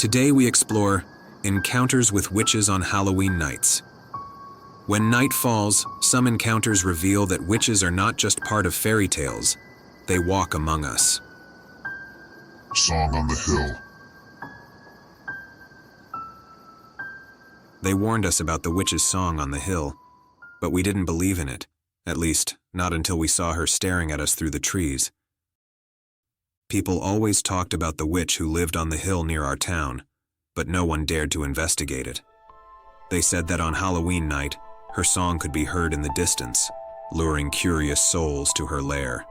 Today we explore encounters with witches on Halloween nights. When night falls, some encounters reveal that witches are not just part of fairy tales, they walk among us. Song on the Hill. They warned us about the witch's song on the hill, but we didn't believe in it, at least not until we saw her staring at us through the trees. People always talked about the witch who lived on the hill near our town, but no one dared to investigate it. They said that on Halloween night, her song could be heard in the distance, luring curious souls to her lair.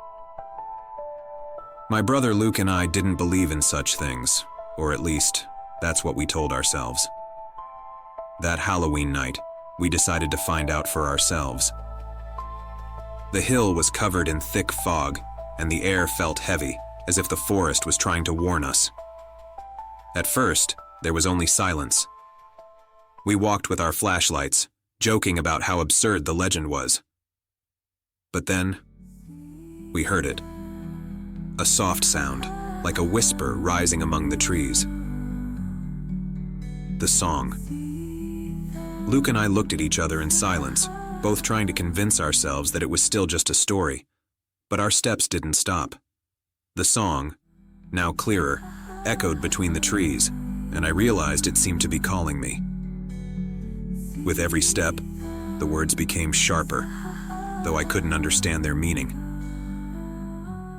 My brother Luke and I didn't believe in such things, or at least, that's what we told ourselves. That Halloween night, we decided to find out for ourselves. The hill was covered in thick fog, and the air felt heavy, as if the forest was trying to warn us. At first, there was only silence. We walked with our flashlights, joking about how absurd the legend was. But then, we heard it. A soft sound, like a whisper rising among the trees. The song. Luke and I looked at each other in silence, both trying to convince ourselves that it was still just a story. But our steps didn't stop. The song, now clearer, echoed between the trees, and I realized it seemed to be calling me. With every step, the words became sharper, though I couldn't understand their meaning.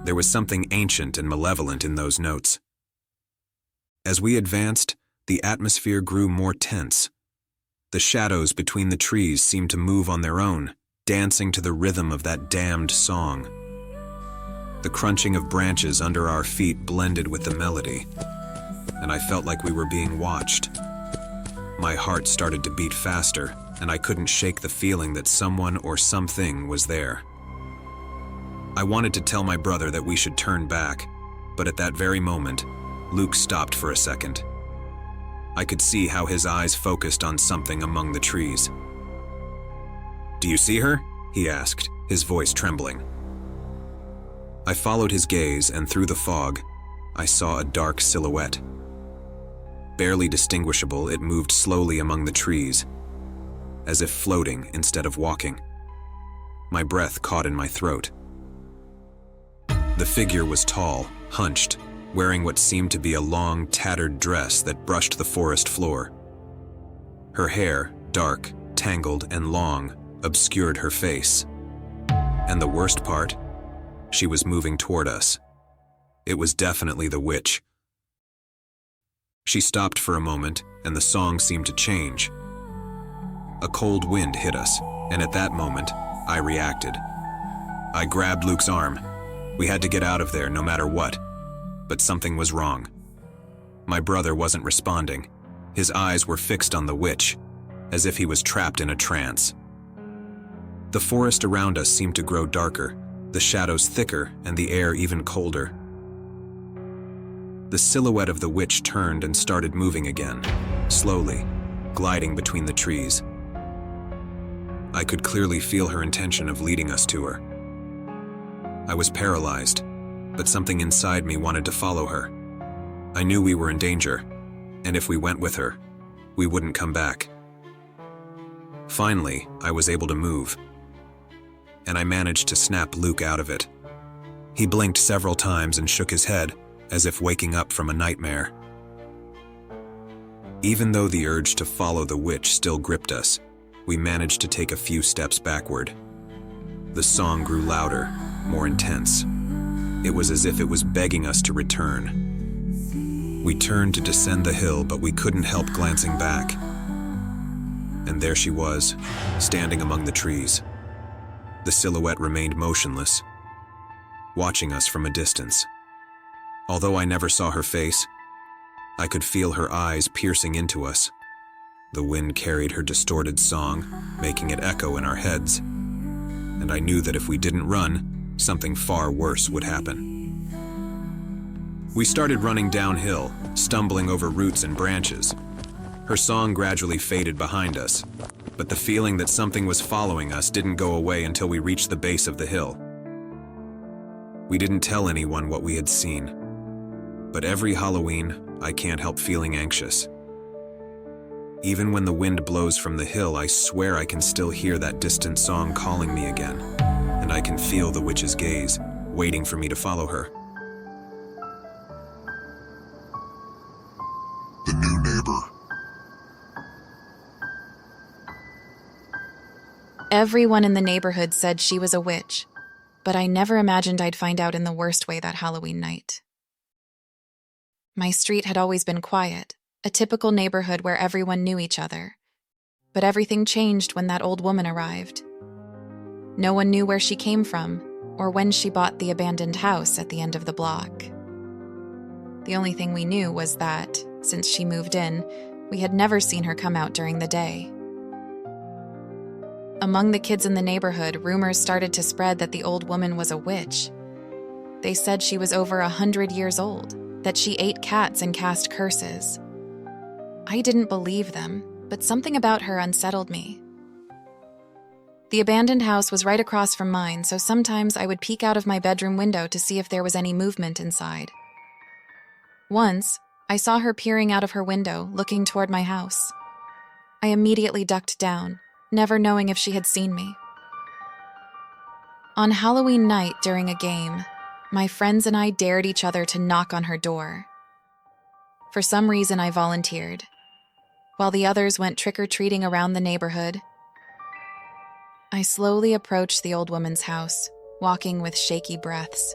There was something ancient and malevolent in those notes. As we advanced, the atmosphere grew more tense. The shadows between the trees seemed to move on their own, dancing to the rhythm of that damned song. The crunching of branches under our feet blended with the melody, and I felt like we were being watched. My heart started to beat faster, and I couldn't shake the feeling that someone or something was there. I wanted to tell my brother that we should turn back, but at that very moment, Luke stopped for a second. I could see how his eyes focused on something among the trees. "Do you see her?" he asked, his voice trembling. I followed his gaze, and through the fog, I saw a dark silhouette. Barely distinguishable, it moved slowly among the trees, as if floating instead of walking. My breath caught in my throat. The figure was tall, hunched, wearing what seemed to be a long, tattered dress that brushed the forest floor. Her hair, dark, tangled, and long, obscured her face. And the worst part? She was moving toward us. It was definitely the witch. She stopped for a moment, and the song seemed to change. A cold wind hit us, and at that moment, I reacted. I grabbed Luke's arm. We had to get out of there no matter what. But something was wrong. My brother wasn't responding. His eyes were fixed on the witch, as if he was trapped in a trance. The forest around us seemed to grow darker, the shadows thicker, and the air even colder. The silhouette of the witch turned and started moving again, slowly, gliding between the trees. I could clearly feel her intention of leading us to her. I was paralyzed, but something inside me wanted to follow her. I knew we were in danger, and if we went with her, we wouldn't come back. Finally, I was able to move, and I managed to snap Luke out of it. He blinked several times and shook his head, as if waking up from a nightmare. Even though the urge to follow the witch still gripped us, we managed to take a few steps backward. The song grew louder, more intense. It was as if it was begging us to return. We turned to descend the hill, but we couldn't help glancing back. And there she was, standing among the trees. The silhouette remained motionless, watching us from a distance. Although I never saw her face, I could feel her eyes piercing into us. The wind carried her distorted song, making it echo in our heads. And I knew that if we didn't run, something far worse would happen. We started running downhill, stumbling over roots and branches. Her song gradually faded behind us, but the feeling that something was following us didn't go away until we reached the base of the hill. We didn't tell anyone what we had seen, but every Halloween, I can't help feeling anxious. Even when the wind blows from the hill, I swear I can still hear that distant song calling me again, and I can feel the witch's gaze, waiting for me to follow her. The new neighbor. Everyone in the neighborhood said she was a witch, but I never imagined I'd find out in the worst way that Halloween night. My street had always been quiet, a typical neighborhood where everyone knew each other. But everything changed when that old woman arrived. No one knew where she came from, or when she bought the abandoned house at the end of the block. The only thing we knew was that, since she moved in, we had never seen her come out during the day. Among the kids in the neighborhood, rumors started to spread that the old woman was a witch. They said she was over 100 years old, that she ate cats and cast curses. I didn't believe them, but something about her unsettled me. The abandoned house was right across from mine, so sometimes I would peek out of my bedroom window to see if there was any movement inside. Once, I saw her peering out of her window, looking toward my house. I immediately ducked down, never knowing if she had seen me. On Halloween night during a game, my friends and I dared each other to knock on her door. For some reason, I volunteered. While the others went trick-or-treating around the neighborhood, I slowly approached the old woman's house, walking with shaky breaths.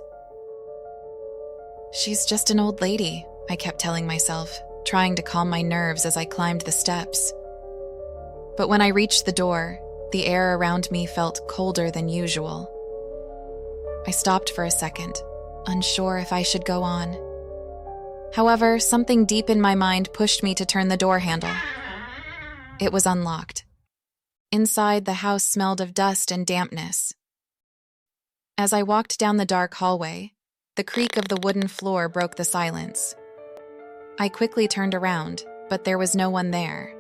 She's just an old lady, I kept telling myself, trying to calm my nerves as I climbed the steps. But when I reached the door, the air around me felt colder than usual. I stopped for a second, unsure if I should go on. However, something deep in my mind pushed me to turn the door handle. It was unlocked. Inside, the house smelled of dust and dampness. As I walked down the dark hallway, the creak of the wooden floor broke the silence. I quickly turned around, but there was no one there.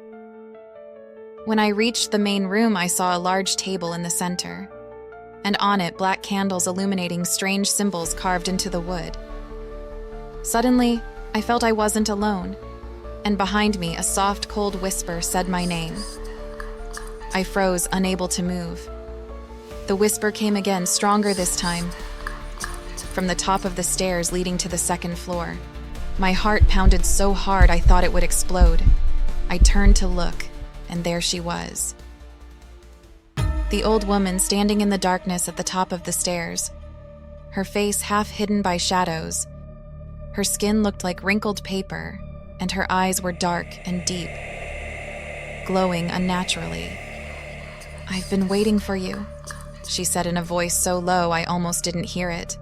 When I reached the main room, I saw a large table in the center, and on it, black candles illuminating strange symbols carved into the wood. Suddenly, I felt I wasn't alone, and behind me, a soft, cold whisper said my name. I froze, unable to move. The whisper came again, stronger this time, from the top of the stairs leading to the second floor. My heart pounded so hard I thought it would explode. I turned to look, and there she was. The old woman standing in the darkness at the top of the stairs, her face half hidden by shadows. Her skin looked like wrinkled paper, and her eyes were dark and deep, glowing unnaturally. "I've been waiting for you," she said in a voice so low I almost didn't hear it.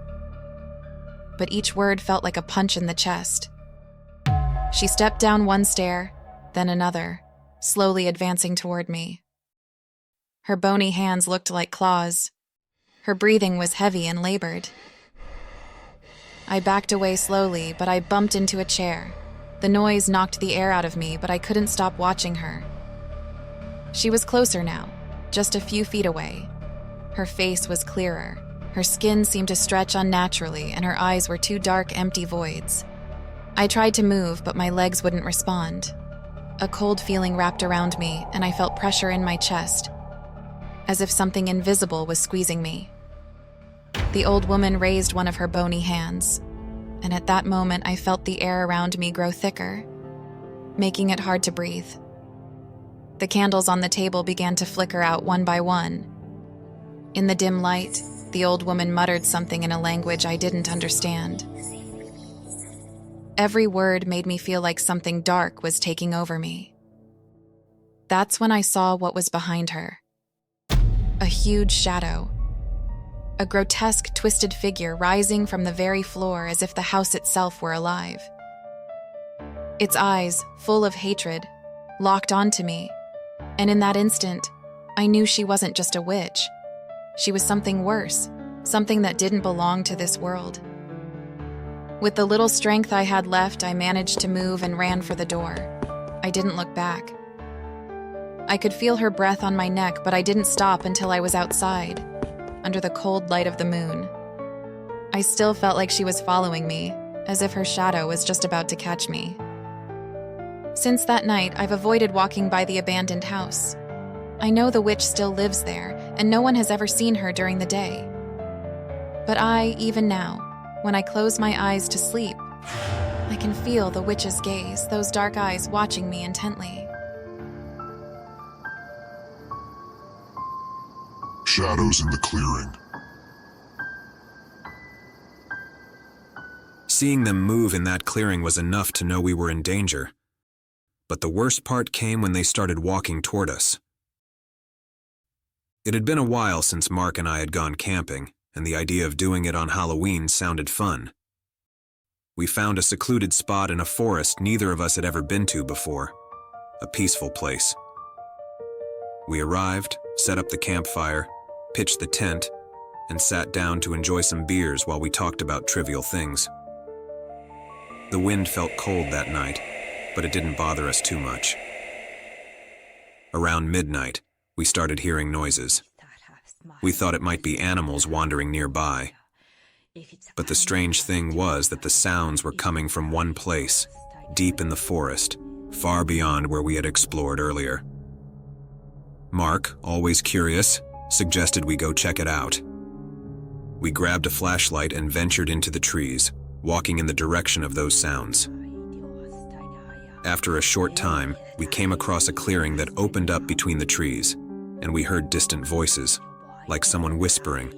But each word felt like a punch in the chest. She stepped down one stair, then another, slowly advancing toward me. Her bony hands looked like claws. Her breathing was heavy and labored. I backed away slowly, but I bumped into a chair. The noise knocked the air out of me, but I couldn't stop watching her. She was closer now, just a few feet away. Her face was clearer. Her skin seemed to stretch unnaturally, and her eyes were two dark, empty voids. I tried to move, but my legs wouldn't respond. A cold feeling wrapped around me, and I felt pressure in my chest, as if something invisible was squeezing me. The old woman raised one of her bony hands, and at that moment I felt the air around me grow thicker, making it hard to breathe. The candles on the table began to flicker out one by one. In the dim light, the old woman muttered something in a language I didn't understand. Every word made me feel like something dark was taking over me. That's when I saw what was behind her. A huge shadow. A grotesque, twisted figure rising from the very floor as if the house itself were alive. Its eyes, full of hatred, locked onto me, and in that instant, I knew she wasn't just a witch. She was something worse, something that didn't belong to this world. With the little strength I had left, I managed to move and ran for the door. I didn't look back. I could feel her breath on my neck, but I didn't stop until I was outside, under the cold light of the moon. I still felt like she was following me, as if her shadow was just about to catch me. Since that night, I've avoided walking by the abandoned house. I know the witch still lives there, and no one has ever seen her during the day. But even now, when I close my eyes to sleep, I can feel the witch's gaze, those dark eyes watching me intently. Shadows in the clearing. Seeing them move in that clearing was enough to know we were in danger. But the worst part came when they started walking toward us. It had been a while since Mark and I had gone camping, and the idea of doing it on Halloween sounded fun. We found a secluded spot in a forest neither of us had ever been to before, a peaceful place. We arrived, set up the campfire, pitched the tent, and sat down to enjoy some beers while we talked about trivial things. The wind felt cold that night, but it didn't bother us too much. Around midnight, we started hearing noises. We thought it might be animals wandering nearby. But the strange thing was that the sounds were coming from one place, deep in the forest, far beyond where we had explored earlier. Mark, always curious, suggested we go check it out. We grabbed a flashlight and ventured into the trees, walking in the direction of those sounds. After a short time, we came across a clearing that opened up between the trees, and we heard distant voices, like someone whispering,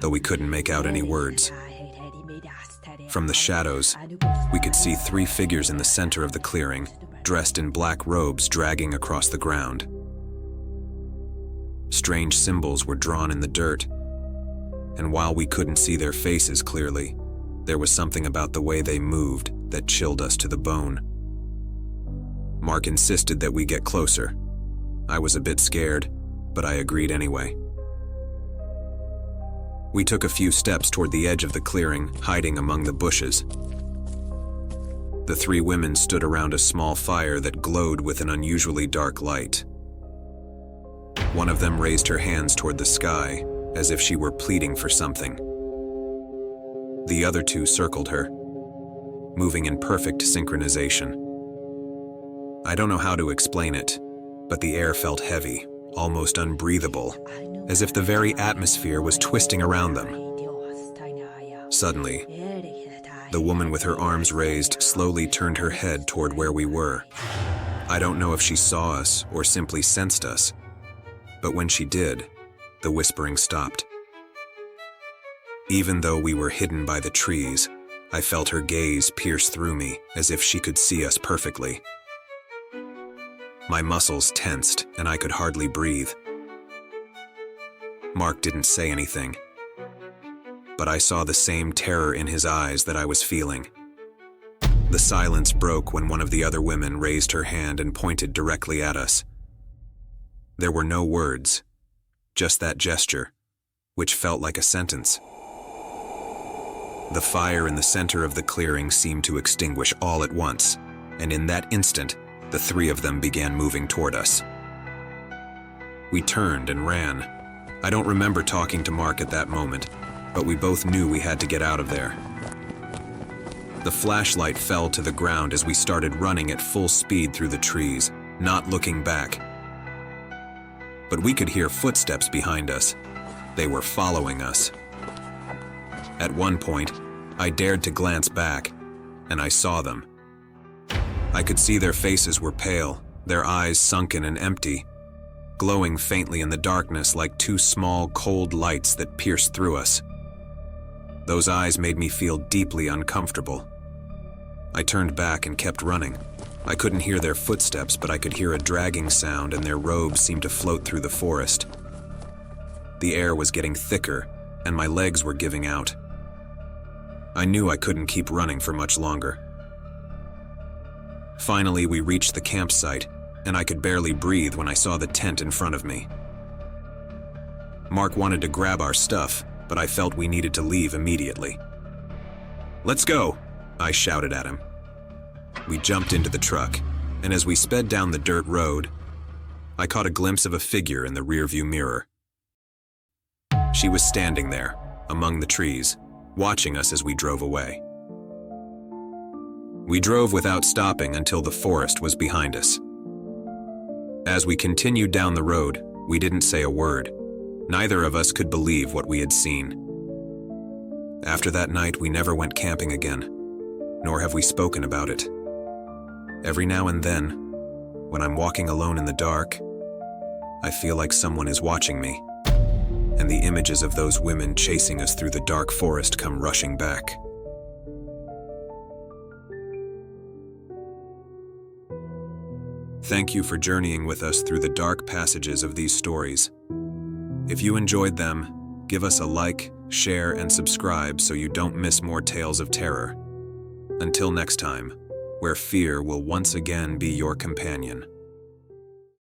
though we couldn't make out any words. From the shadows, we could see 3 figures in the center of the clearing, dressed in black robes dragging across the ground. Strange symbols were drawn in the dirt, and while we couldn't see their faces clearly, there was something about the way they moved that chilled us to the bone. Mark insisted that we get closer. I was a bit scared, but I agreed anyway. We took a few steps toward the edge of the clearing, hiding among the bushes. The 3 women stood around a small fire that glowed with an unusually dark light. One of them raised her hands toward the sky, as if she were pleading for something. The other 2 circled her, moving in perfect synchronization. I don't know how to explain it, but the air felt heavy, almost unbreathable, as if the very atmosphere was twisting around them. Suddenly, the woman with her arms raised slowly turned her head toward where we were. I don't know if she saw us or simply sensed us, but when she did, the whispering stopped. Even though we were hidden by the trees, I felt her gaze pierce through me as if she could see us perfectly. My muscles tensed and I could hardly breathe. Mark didn't say anything, but I saw the same terror in his eyes that I was feeling. The silence broke when one of the other women raised her hand and pointed directly at us. There were no words, just that gesture, which felt like a sentence. The fire in the center of the clearing seemed to extinguish all at once, and in that instant, the 3 of them began moving toward us. We turned and ran. I don't remember talking to Mark at that moment, but we both knew we had to get out of there. The flashlight fell to the ground as we started running at full speed through the trees, not looking back. But we could hear footsteps behind us. They were following us. At one point, I dared to glance back, and I saw them. I could see their faces were pale, their eyes sunken and empty, glowing faintly in the darkness like 2 small, cold lights that pierced through us. Those eyes made me feel deeply uncomfortable. I turned back and kept running. I couldn't hear their footsteps, but I could hear a dragging sound, and their robes seemed to float through the forest. The air was getting thicker, and my legs were giving out. I knew I couldn't keep running for much longer. Finally, we reached the campsite, and I could barely breathe when I saw the tent in front of me. Mark wanted to grab our stuff, but I felt we needed to leave immediately. "Let's go," I shouted at him. We jumped into the truck, and as we sped down the dirt road, I caught a glimpse of a figure in the rearview mirror. She was standing there, among the trees, watching us as we drove away. We drove without stopping until the forest was behind us. As we continued down the road, we didn't say a word. Neither of us could believe what we had seen. After that night, we never went camping again, nor have we spoken about it. Every now and then, when I'm walking alone in the dark, I feel like someone is watching me, and the images of those women chasing us through the dark forest come rushing back. Thank you for journeying with us through the dark passages of these stories. If you enjoyed them, give us a like, share, and subscribe so you don't miss more tales of terror. Until next time, where fear will once again be your companion.